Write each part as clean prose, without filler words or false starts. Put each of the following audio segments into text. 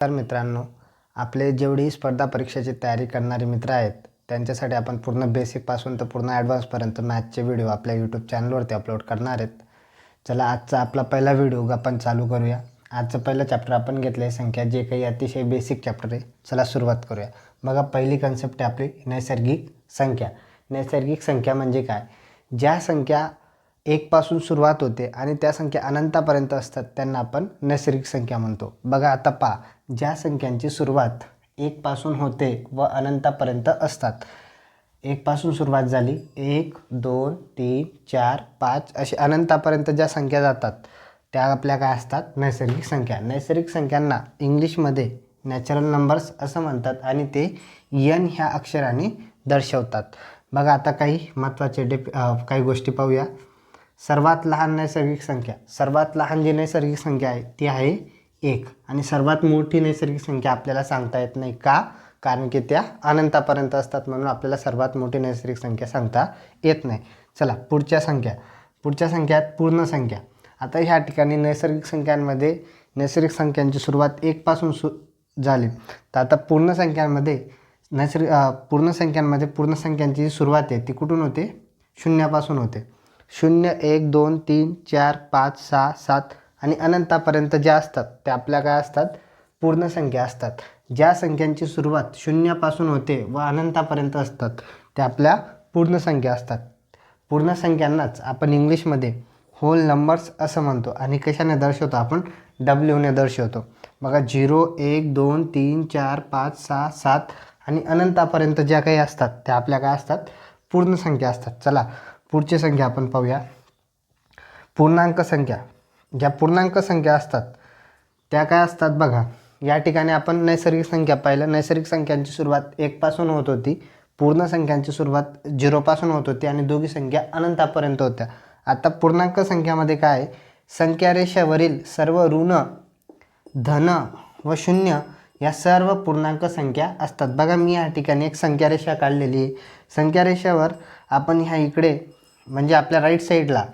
तर मित्रांनो, आपले जेवढी स्पर्धा परीक्षेची तयारी करणारे मित्र आहेत त्यांच्यासाठी आपण पूर्ण बेसिकपासून तर पूर्ण ॲडव्हान्सपर्यंत मॅथचे व्हिडिओ आपल्या यूट्यूब चॅनलवरती अपलोड करणार आहेत. चला आजचा आपला पहिला व्हिडिओ आपण चालू करूया. आजचं पहिलं चॅप्टर आपण घेतलं आहे संख्या, जे काही अतिशय बेसिक चॅप्टर आहे. चला सुरुवात करूया. बघा, पहिली कन्सेप्ट आहे आपली नैसर्गिक संख्या. नैसर्गिक संख्या म्हणजे काय? ज्या संख्या एकपासून सुरुवात होते आणि त्या संख्या अनंतापर्यंत असतात त्यांना आपण नैसर्गिक संख्या म्हणतो. बघा आता पहा, ज्या संख्यांची सुरुवात एकपासून होते व अनंतापर्यंत असतात. एकपासून सुरुवात झाली, 1 2 3 4 5 असे अनंतापर्यंत ज्या संख्या जातात त्या आपल्या काय असतात? नैसर्गिक संख्या. नैसर्गिक संख्यांना इंग्लिशमध्ये नॅचरल नंबर्स असं म्हणतात आणि ते n ह्या अक्षराने दर्शवतात. बघा आता काही महत्त्वाचे काही गोष्टी पाहूया. सर्वात लहान नैसर्गिक संख्या, सर्वात लहान जी नैसर्गिक संख्या आहे ती आहे 1 आणि सर्वात मोठी नैसर्गिक संख्या आपल्याला सांगता येत नाही. का? कारण की त्या अनंतापर्यंत असतात, म्हणून आपल्याला सर्वात मोठी नैसर्गिक संख्या सांगता येत नाही. चला पुढच्या संख्या. पुढच्या संख्यात पूर्ण संख्या. आता ह्या ठिकाणी नैसर्गिक संख्यांमध्ये नैसर्गिक संख्यांची सुरुवात 1 पासून झाली, तर आता पूर्ण संख्यांमध्ये पूर्ण संख्यांची सुरुवात आहे ती कुठून होते? शून्यापासून होते. 0 1 2 3 4 5 6 7 आणि अनंतापर्यंत ज्या असतात त्या आपल्या काय असतात? पूर्ण संख्या असतात. ज्या संख्यांची सुरुवात शून्यापासून होते व अनंतापर्यंत असतात त्या आपल्या पूर्ण संख्या असतात. पूर्ण संख्यांनाच आपण इंग्लिशमध्ये होल नंबर्स असं म्हणतो आणि कशाने दर्शवतो आपण? W ने दर्शवतो. बघा 0 1 2 3 4 5 6 7 आणि अनंतापर्यंत ज्या काही असतात त्या आपल्या काय असतात? पूर्ण संख्या असतात. चला पुढची संख्या आपण पाहूया. पूर्णांक संख्या. ज्या पूर्णांक संख्या असतात त्या काय असतात? बघा या ठिकाणी आपण नैसर्गिक संख्या पाहिलं. नैसर्गिक संख्यांची सुरुवात 1 पासून होत होती, पूर्ण संख्यांची सुरुवात 0 पासून होत होती आणि दोघी संख्या अनंतापर्यंत होत्या. आता पूर्णांक संख्यामध्ये काय आहे? संख्या रेषेवरील सर्व ऋण, धन व शून्य या सर्व पूर्णांक संख्या असतात. बघा मी या ठिकाणी एक संख्या रेषा काढलेली आहे. संख्या रेषेवर आपण ह्या इकडे म्हणजे आपल्या राईट साईडला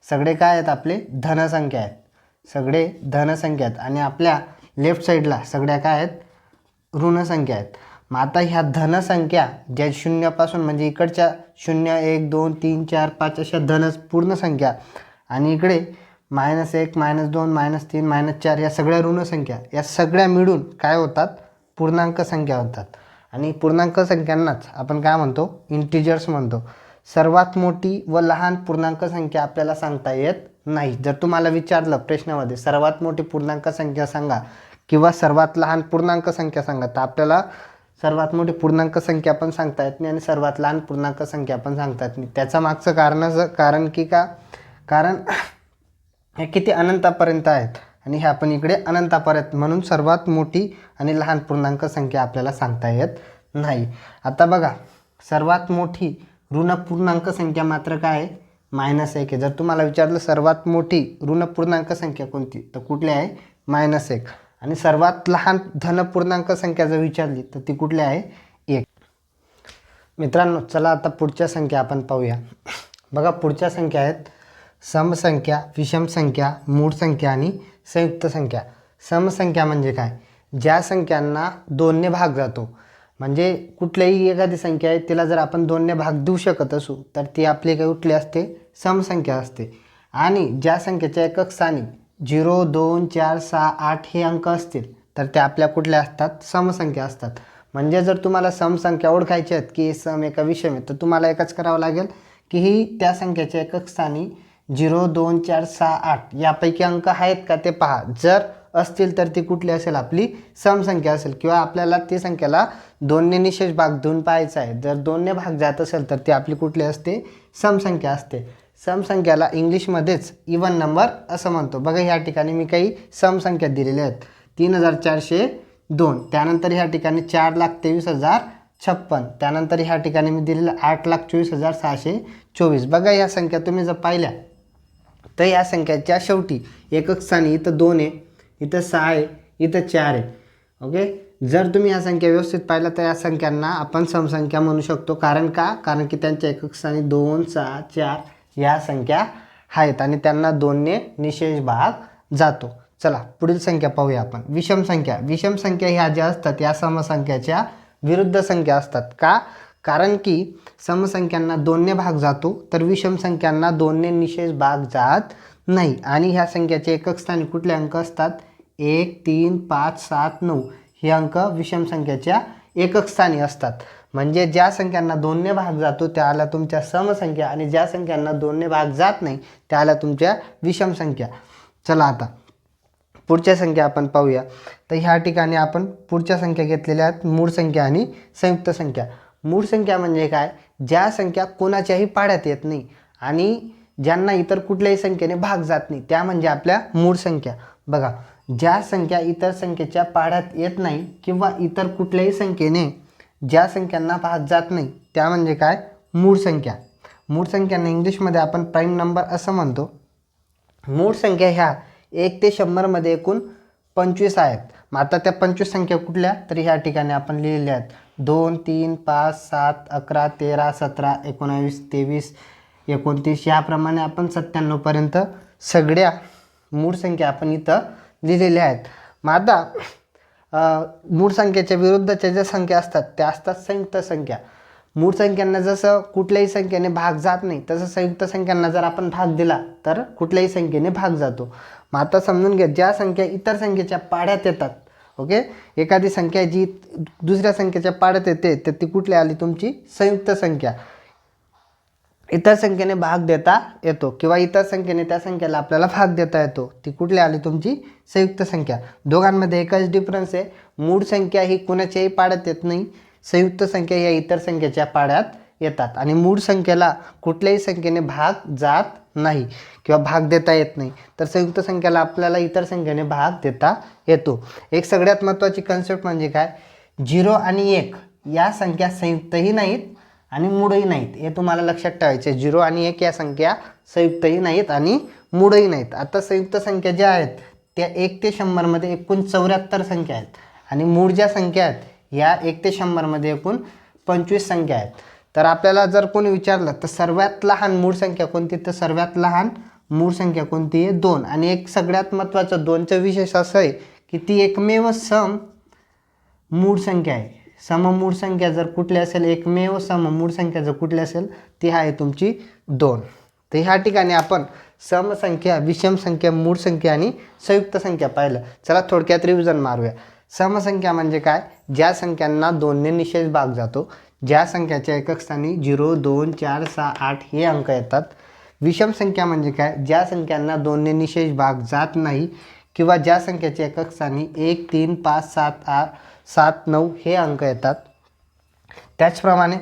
सगळे काय आहेत? आपले धनसंख्या आहेत, सगळे धनसंख्या आहेत आणि आपल्या लेफ्ट साईडला सगळ्या काय आहेत? ऋणसंख्या आहेत. मग आता ह्या धनसंख्या ज्या शून्यापासून म्हणजे इकडच्या 0 1 2 3 4 5 अशा पूर्ण संख्या आणि इकडे -1 -2 -3 -4 या सगळ्या ऋणसंख्या, या सगळ्या मिळून काय होतात? पूर्णांक संख्या होतात. आणि पूर्णांक संख्यांनाच आपण काय म्हणतो? इंटिजर्स म्हणतो. सर्वात मोठी व लहान पूर्णांक संख्या आपल्याला सांगता येत नाही. जर तुम्हाला विचारलं प्रश्नामध्ये सर्वात मोठी पूर्णांक संख्या सांगा किंवा सर्वात लहान पूर्णांक संख्या सांगा, तर आपल्याला सर्वात मोठी पूर्णांक संख्या पण सांगता येत नाही आणि सर्वात लहान पूर्णांक संख्या पण सांगता येत नाही. त्याचं मागचं कारण की का? कारण हे किती अनंतापर्यंत आहेत आणि हे आपण इकडे अनंतापर्यंत, म्हणून सर्वात मोठी आणि लहान पूर्णांक संख्या आपल्याला सांगता येत नाही. आता बघा, सर्वात मोठी ऋण पूर्णांक संख्या मात्र काय आहे? -1 आहे. जर तुम्हाला विचारलं सर्वात मोठी ऋण पूर्णांक संख्या कोणती, तर कुठली आहे? -1. आणि सर्वात लहान धन पूर्णांक संख्या जर विचारली तर ती कुठली आहे? 1. मित्रांनो चला आता पुढच्या संख्या आपण पाहूया. बघा पुढच्या संख्या आहेत समसंख्या, विषम संख्या, मूळ संख्या आणि संयुक्त संख्या. समसंख्या म्हणजे काय? ज्या संख्यांना 2 ने भाग जातो, म्हणजे कुठल्याही एखादी संख्या आहे तिला जर आपण 2 ने भाग देऊ शकत असू तर ती आपली काही कुठली असते? समसंख्या असते. आणि ज्या संख्येच्या एकक स्थानी 0 2 4 6 8 हे अंक असतील तर त्या आपल्या कुठल्या असतात? समसंख्या असतात. म्हणजे जर तुम्हाला समसंख्या ओळखायच्या आहेत की सम आहे का विषम आहे, तर तुम्हाला एकच करावं लागेल की ही त्या संख्येच्या एकक स्थानी 0 2 4 6 8 यापैकी अंक आहेत का ते पहा. जर असतील तर ती कुठली असेल? आपली समसंख्या असेल. किंवा आपल्याला ती संख्याला 2 ने निशेष भाग देऊन पाहायचा आहे. जर 2 ने भाग जात असेल तर ती आपली कुठली असते? समसंख्या असते. समसंख्याला इंग्लिशमध्येच इवन नंबर असं म्हणतो. बघा ह्या ठिकाणी मी काही समसंख्या दिलेल्या आहेत. 3402, त्यानंतर ह्या ठिकाणी 4,23,056, त्यानंतर ह्या ठिकाणी मी दिलेलं 8,24,624. बघा ह्या संख्या तुम्ही जर पाहिल्या तर या संख्याच्या शेवटी एकक स्थानी इथं 2 आहे, इथं 6 आहे, इथं 4 आहे. ओके, जर तुम्ही ह्या संख्या व्यवस्थित पाहिल्या तर या संख्यांना आपण समसंख्या म्हणू शकतो. कारण का? कारण की त्यांच्या एकक स्थानी 2 6 4 या संख्या आहेत आणि त्यांना 2 ने निशेष भाग जातो. चला पुढील संख्या पाहूया आपण. विषम संख्या. विषम संख्या ह्या ज्या असतात या समसंख्याच्या विरुद्ध संख्या असतात. का? कारण की समसंख्यांना 2ने भाग जातो तर विषम संख्यांना 2ने निशेष भाग जात नाही. आणि ह्या संख्याचे एकक स्थानी कुठले अंक असतात? 1, 3, 5, 7, 9 हे अंक विषम संख्याच्या एकक स्थानी असतात. म्हणजे ज्या संख्यांना 2ने भाग जातो त्याला तुमच्या समसंख्या आणि ज्या संख्यांना 2ने भाग जात नाही त्याला तुमच्या विषम संख्या. चला आता पुढच्या संख्या आपण पाहूया. तर ह्या ठिकाणी आपण पुढच्या संख्या घेतलेल्या आहेत मूळ संख्या आणि संयुक्त संख्या. मूळ संख्या म्हणजे काय? ज्या संख्या कोणाच्याही पाड्यात येत नाही आणि ज्यांना इतर कुठल्याही संख्येने भाग जात नाही त्या म्हणजे आपल्या मूळ संख्या. बघा, ज्या संख्या इतर संख्येच्या पाड्यात येत नाही किंवा इतर कुठल्याही संख्येने ज्या संख्यांना भाग जात नाही त्या म्हणजे काय? मूळ संख्या. मूळ संख्यांना इंग्लिशमध्ये आपण प्राईम नंबर असं म्हणतो. मूळ संख्या ह्या 1 ते 100 मध्ये एकूण 25 आहेत. मग आता त्या 25 संख्या कुठल्या? तर ह्या ठिकाणी आपण लिहिलेल्या आहेत 2, 3, 5, 7, 11, 13, 17, 19, 23, 29 याप्रमाणे आपण 97 पर्यंत सगळ्या मूळ संख्या आपण इथं लिहिलेल्या आहेत. मग आता मूळ संख्येच्या विरुद्धच्या ज्या संख्या असतात त्या असतात संयुक्त संख्या. मूळ संख्यांना जसं कुठल्याही संख्येने भाग जात नाही तसं संयुक्त संख्यांना जर आपण भाग दिला तर कुठल्याही संख्येने भाग जातो. मग आता समजून घ्या, ज्या संख्या इतर संख्येच्या पाड्यात येतात, ओके, एखादी संख्या जी दुसऱ्या संख्येच्या पाड्यात येते तर ती कुठली आली? तुमची संयुक्त संख्या. इतर संख्येने भाग देता येतो किंवा इतर संख्येने त्या संख्येला आपल्याला भाग देता येतो ती कुठली आली? तुमची संयुक्त संख्या. दोघांमध्ये एकच डिफरन्स आहे, मूळ संख्या ही कुणाच्याही पाड्यात येत नाही, संयुक्त संख्या या इतर संख्येच्या पाड्यात येतात आणि मूळ संख्येला कुठल्याही संख्येने भाग जात नाही किंवा भाग देता येत नाही. तर संयुक्त संख्येला आपल्याला इतर संख्येने भाग देता येतो. एक सगळ्यात महत्त्वाची कन्सेप्ट म्हणजे काय? 0 आणि 1 या संख्या संयुक्तही नाहीत आणि मूळही नाहीत, हे तुम्हाला लक्षात ठेवायचे. 0 आणि 1 या संख्या संयुक्तही नाहीत आणि मूळही नाहीत. आता संयुक्त संख्या ज्या आहेत त्या 1 ते 100 मध्ये एकूण 74 संख्या आहेत आणि मूळ ज्या संख्या आहेत या 1 ते 100 मध्ये एकूण 25 संख्या आहेत. तर आपल्याला जर कोणी विचारलं तर सर्वात लहान मूळ संख्या कोणती? तर सर्वात लहान मूळ संख्या कोणती आहे? 2. आणि एक सगळ्यात महत्त्वाचं 2चं विशेष असं आहे की ती एकमेव सम मूळ संख्या आहे. सममूळ संख्या जर कुठली असेल, एकमेव सममूळ संख्या जर कुठली असेल ती आहे तुमची 2. तर ह्या ठिकाणी आपण समसंख्या, विषम संख्या, मूळ संख्या आणि संयुक्त संख्या पाहिलं. चला थोडक्यात रिव्हिजन मारूया. समसंख्या म्हणजे काय? ज्या संख्यांना 2ने निशेष भाग जातो, ज्या संख्याच्या एकक स्थानी 0, 2, 4, 6, 8 हे अंक येतात. विषम संख्या म्हणजे काय? ज्या संख्यांना 2ने निशेष भाग जात नाही किंवा ज्या संख्येच्या एकक स्थानी 1, 3, 5, 7, 9 हे अंक येतात. त्याचप्रमाणे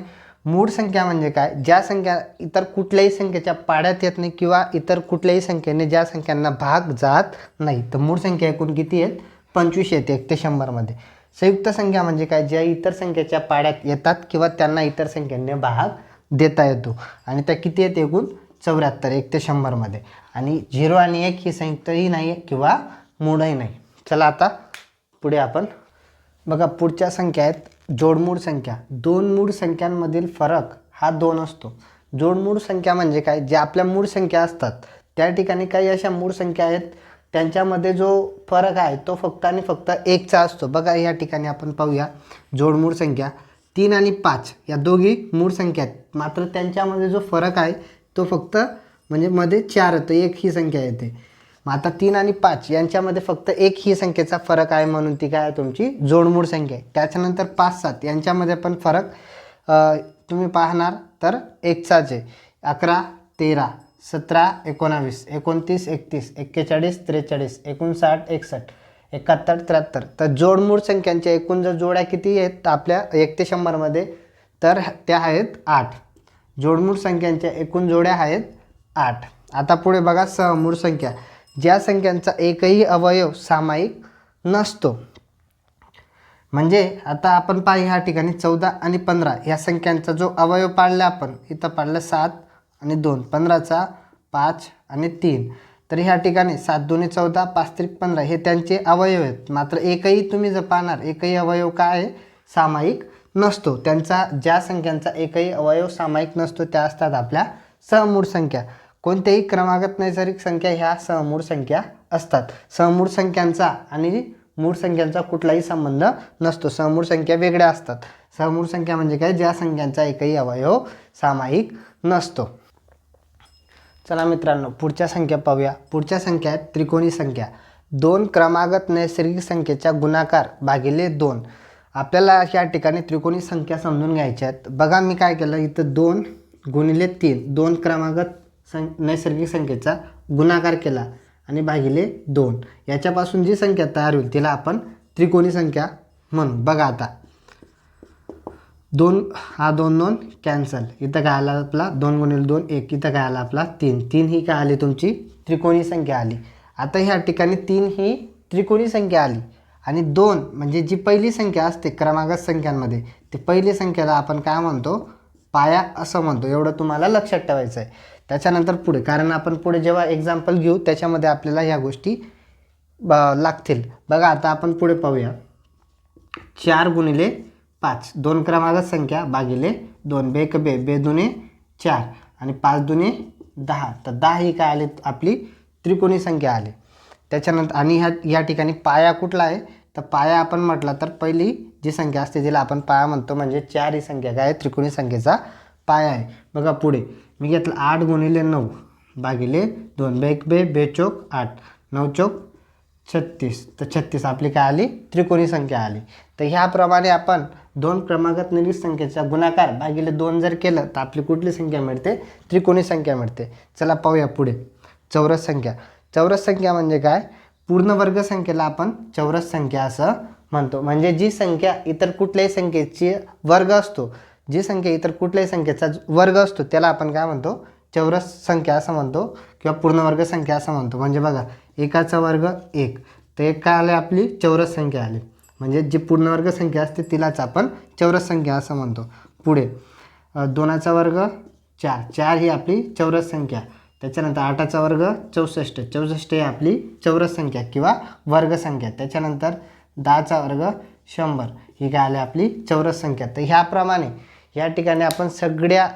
मूळ संख्या म्हणजे काय? ज्या संख्या इतर कुठल्याही संख्येच्या पाड्यात येत नाही किंवा इतर कुठल्याही संख्येने ज्या संख्यांना भाग जात नाही. तर मूळ संख्या एकूण किती आहेत? 25 येते 1 ते 100 मध्ये. संयुक्त संख्या म्हणजे काय? ज्या इतर संख्येच्या पाड्यात येतात किंवा त्यांना इतर संख्येने भाग देता येतो आणि त्या किती आहेत? एकूण 74 1 ते 100 मध्ये. आणि 0 आणि 1 ही संयुक्तही नाही आहे किंवा मूळही नाही. चला आता पुढे आपण बघा, पुढच्या संख्या आहेत जोडमूळ संख्या. 2 मूळ संख्यांमधील फरक हा 2 असतो. जोडमूळ संख्या म्हणजे काय? ज्या आपल्या मूळ संख्या असतात त्या ठिकाणी काही अशा मूळ संख्या आहेत त्यांच्यामध्ये जो फरक आहे तो फक्त आणि फक्त 1चा असतो. बघा या ठिकाणी आपण पाहूया जोडमूळ संख्या 3 आणि 5 या दोघी मूळ संख्या आहेत, मात्र त्यांच्यामध्ये जो फरक आहे तो फक्त म्हणजे मध्ये 4 येतो, 1 ही संख्या येते. मग आता 3 आणि 5 यांच्यामध्ये फक्त 1 ही संख्येचा फरक आहे म्हणून ती काय आहे? तुमची जोडमूळ संख्या आहे. त्याच्यानंतर 5, 7 यांच्यामध्ये पण फरक तुम्ही पाहणार तर 1चाच आहे. 11, 13, 17, 19, 29, 31, 41, 43, 59, 61, 71, 73. तर जोडमूळ संख्यांच्या एकूण जर जोड्या किती आहेत आपल्या 1 ते 100 मध्ये? तर त्या आहेत 8. जोडमूळ संख्यांच्या एकूण जोड्या आहेत 8. आता पुढे बघा सममूळ संख्या. ज्या संख्यांचा एकही अवयव सामायिक नसतो. म्हणजे आता आपण पाहिजे ह्या ठिकाणी 14 आणि 15 या संख्यांचा जो अवयव पाडला आपण इथं पाडलं 7 आणि 2, 15चा 5 आणि 3. तर ह्या ठिकाणी 7 2 14, 5 3 15 हे त्यांचे अवयव आहेत. मात्र एकही तुम्ही जर पाहणार एकही अवयव काय आहे? सामायिक नसतो. त्यांचा ज्या संख्यांचा एकही अवयव सामायिक नसतो त्या असतात आपल्या सममूळ संख्या. कोणत्याही क्रमागत नैसर्गिक संख्या ह्या सममूळ संख्या असतात. समूळ संख्यांचा आणि मूळ संख्यांचा कुठलाही संबंध नसतो. समूळ संख्या वेगळ्या असतात. समूळ संख्या म्हणजे काय, ज्या संख्यांचा एकही अवयव सामायिक नसतो. चला मित्रांनो, पुढच्या संख्या पाहूया. पुढच्या संख्या आहेत त्रिकोणी संख्या. 2 क्रमागत नैसर्गिक संख्येचा गुणाकार भागिले 2. आपल्याला या ठिकाणी त्रिकोणी संख्या समजून घ्यायच्या आहेत. बघा मी काय केलं, इथं 2 गुणिले 3 2 क्रमागत नैसर्गिक संख्येचा गुणाकार केला आणि भागिले 2. याच्यापासून जी संख्या तयार होईल तिला आपण त्रिकोणी संख्या म्हणू. बघा आता 2 हा 2 2 कॅन्सल. इथं काय आला आपला 2 गुणिले 2 1. इथं काय आला आपला 3. 3 ही काय आली तुमची त्रिकोणी संख्या आली. आता ह्या ठिकाणी 3 ही त्रिकोणी संख्या आली आणि 2 म्हणजे जी पहिली संख्या असते क्रमागत संख्यांमध्ये, ती पहिली संख्येला आपण काय म्हणतो, पाया असं म्हणतो. एवढं तुम्हाला लक्षात ठेवायचं आहे. त्याच्यानंतर पुढे, कारण आपण पुढे जेव्हा एक्झाम्पल घेऊ त्याच्यामध्ये आपल्याला ह्या गोष्टी लागतील. बघा आता आपण पुढे पाहूया. 4 गुणिले 5 2 क्रमागत संख्या भागिले 2. बेक बे, बे दुने 4 आणि 5 दुने 10. तर 10 ही काय आली आपली त्रिकोणी संख्या आली. त्याच्यानंतर आणि या ठिकाणी पाया कुठला आहे, तर पाया आपण म्हटलं तर पहिली जी संख्या असते तिला आपण पाया म्हणतो. म्हणजे 4 ही संख्या काय त्रिकोणी संख्येचा पाया आहे. बघा पुढे मी घेतलं 8 गुणिले 9 भागिले 2. बेक बे, बे चोक 8 9 चोक 36. तर 36 आपली काय आली त्रिकोणी संख्या आली. तर ह्याप्रमाणे आपण 2 क्रमागत नैसर्गिक संख्येचा गुणाकार भागिले 2 जर केलं तर आपली कुठली संख्या मिळते, त्रिकोणी संख्या मिळते. चला पाहूया पुढे. चौरस संख्या. चौरस संख्या म्हणजे काय, पूर्ण वर्ग संख्येला आपण चौरस संख्या असं म्हणतो. म्हणजे जी संख्या इतर कुठल्याही संख्येची वर्ग असतो, जी संख्या इतर कुठल्याही संख्येचा वर्ग असतो त्याला आपण काय म्हणतो, चौरस संख्या असं म्हणतो किंवा पूर्णवर्ग संख्या असं म्हणतो. म्हणजे बघा 1चा वर्ग 1, तर 1 काय आली आपली चौरस संख्या आली. म्हणजे जी पूर्णवर्ग संख्या असते तिलाच आपण चौरस संख्या असं म्हणतो. पुढे 2चा वर्ग 4 4 ही आपली चौरस संख्या. त्याच्यानंतर 8चा वर्ग 64 64 ही आपली चौरस संख्या किंवा वर्ग संख्या. त्याच्यानंतर 10चा वर्ग 100 ही काय आली आपली चौरस संख्या. तर ह्याप्रमाणे या ठिकाणी आपण सगळ्या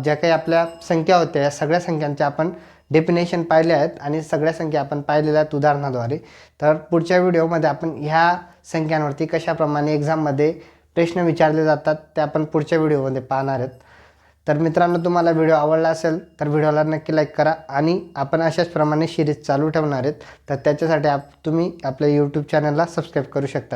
ज्या काही आपल्या संख्या होत्या या सगळ्या संख्यांच्या आपण डेफिनेशन पाहिले आहेत आणि सगळ्या संख्या आपण पाहिलेल्या आहेत उदाहरणाद्वारे. तर पुढच्या व्हिडिओमध्ये आपण ह्या संख्यांवरती कशाप्रमाणे एक्झाममध्ये प्रश्न विचारले जातात ते आपण पुढच्या व्हिडिओमध्ये पाहणार आहेत. तर मित्रांनो, तुम्हाला व्हिडिओ आवडला असेल तर व्हिडिओला नक्की लाईक करा आणि आपण अशाच प्रमाणे सिरीज चालू ठेवणार आहेत. तर त्याच्यासाठी तुम्ही आपल्या यूट्यूब चॅनलला सबस्क्राईब करू शकता.